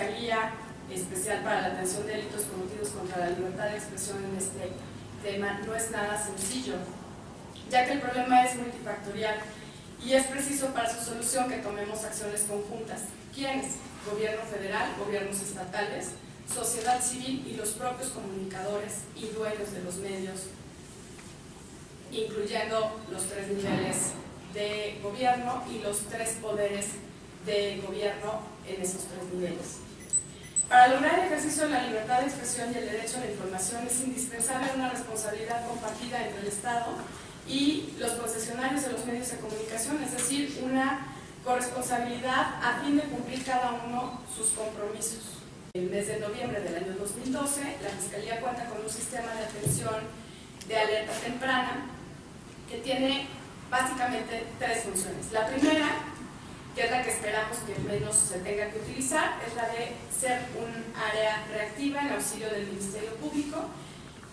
Fiscalía Especial para la Atención de Delitos Cometidos contra la Libertad de Expresión en este tema no es nada sencillo, ya que el problema es multifactorial y es preciso para su solución que tomemos acciones conjuntas. ¿Quiénes? Gobierno federal, gobiernos estatales, sociedad civil y los propios comunicadores y dueños de los medios, incluyendo los 3 niveles de gobierno y los 3 poderes de gobierno en esos 3 niveles. Para lograr el ejercicio de la libertad de expresión y el derecho a la información es indispensable una responsabilidad compartida entre el Estado y los concesionarios de los medios de comunicación, es decir, una corresponsabilidad a fin de cumplir cada uno sus compromisos. En el mes de noviembre del año 2012, la Fiscalía cuenta con un sistema de atención de alerta temprana que tiene básicamente 3 funciones. La primera, que es la que esperamos que menos se tenga que utilizar, es la de ser un área reactiva en auxilio del Ministerio Público,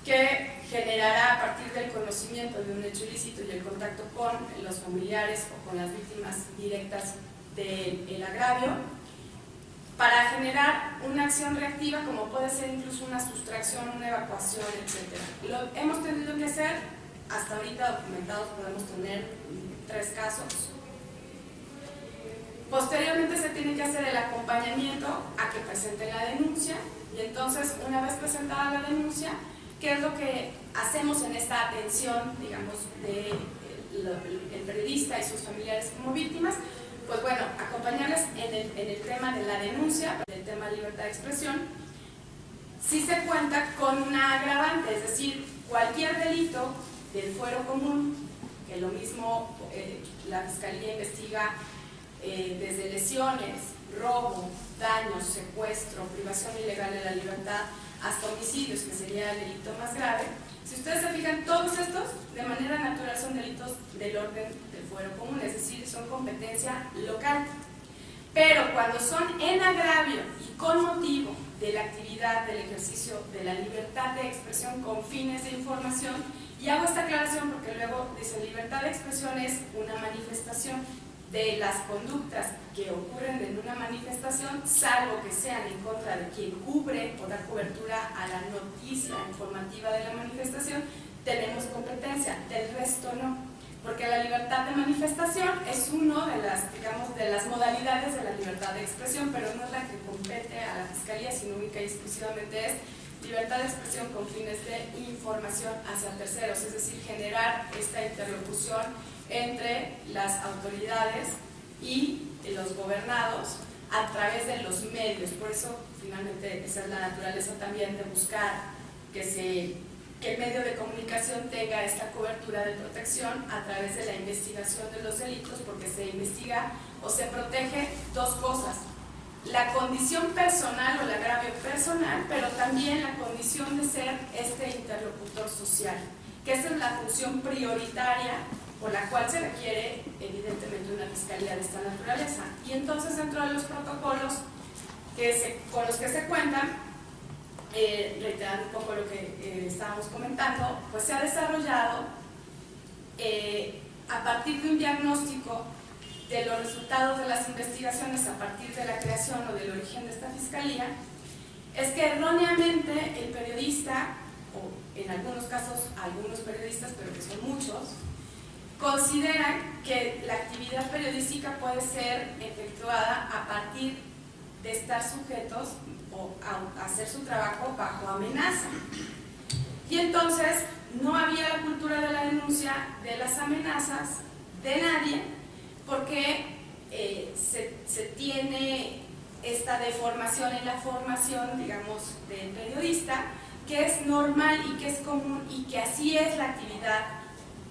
que generará a partir del conocimiento de un hecho ilícito y el contacto con los familiares o con las víctimas directas del agravio, para generar una acción reactiva como puede ser incluso una sustracción, una evacuación, etc. Lo hemos tenido que hacer, hasta ahorita documentados podemos tener 3 casos. Posteriormente se tiene que hacer el acompañamiento a que presenten la denuncia y entonces una vez presentada la denuncia, ¿qué es lo que hacemos en esta atención, digamos, del periodista y sus familiares como víctimas? Pues bueno, acompañarles en el tema de la denuncia, el tema de libertad de expresión, si se cuenta con una agravante, es decir, cualquier delito del fuero común, que lo mismo la Fiscalía investiga desde lesiones, robo, daños, secuestro, privación ilegal de la libertad, hasta homicidios, que sería el delito más grave. Si ustedes se fijan, todos estos de manera natural son delitos del orden del fuero común, es decir, son competencia local. Pero cuando son en agravio y con motivo de la actividad del ejercicio de la libertad de expresión con fines de información, y hago esta aclaración porque luego dice libertad de expresión es una manifestación de las conductas que ocurren en una manifestación, salvo que sean en contra de quien cubre o da cobertura a la noticia informativa de la manifestación, tenemos competencia, del resto no, porque la libertad de manifestación es uno de las, digamos, de las modalidades de la libertad de expresión, pero no es la que compete a la Fiscalía, sino única y exclusivamente es libertad de expresión con fines de información hacia terceros, es decir, generar esta interlocución entre las autoridades y los gobernados a través de los medios. Por eso, finalmente, esa es la naturaleza también de buscar que el medio de comunicación tenga esta cobertura de protección a través de la investigación de los delitos, porque se investiga o se protege 2 cosas: la condición personal o el agravio personal, pero también la condición de ser este interlocutor social, que esa es la función prioritaria por la cual se requiere evidentemente una fiscalía de esta naturaleza. Y entonces, dentro de los protocolos con los que se cuentan, reiterando un poco lo que estábamos comentando, pues se ha desarrollado a partir de un diagnóstico de los resultados de las investigaciones a partir de la creación o del origen de esta fiscalía, es que erróneamente el periodista, o en algunos casos algunos periodistas, pero que son muchos, consideran que la actividad periodística puede ser efectuada a partir de estar sujetos o a hacer su trabajo bajo amenaza. Y entonces no había la cultura de la denuncia, de las amenazas, de nadie, porque se tiene esta deformación en la formación, digamos, del periodista, que es normal y que es común y que así es la actividad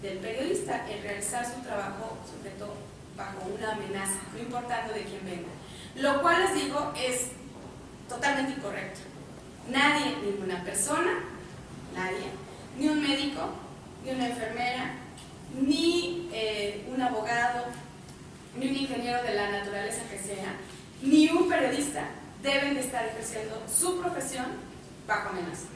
del periodista, el realizar su trabajo sujeto bajo una amenaza, no importando de quién venga. Lo cual, les digo, es totalmente incorrecto. Nadie, ninguna persona, nadie, ni un médico, ni una enfermera, ni un abogado, ni un ingeniero de la naturaleza que sea, ni un periodista deben de estar ejerciendo su profesión bajo amenaza.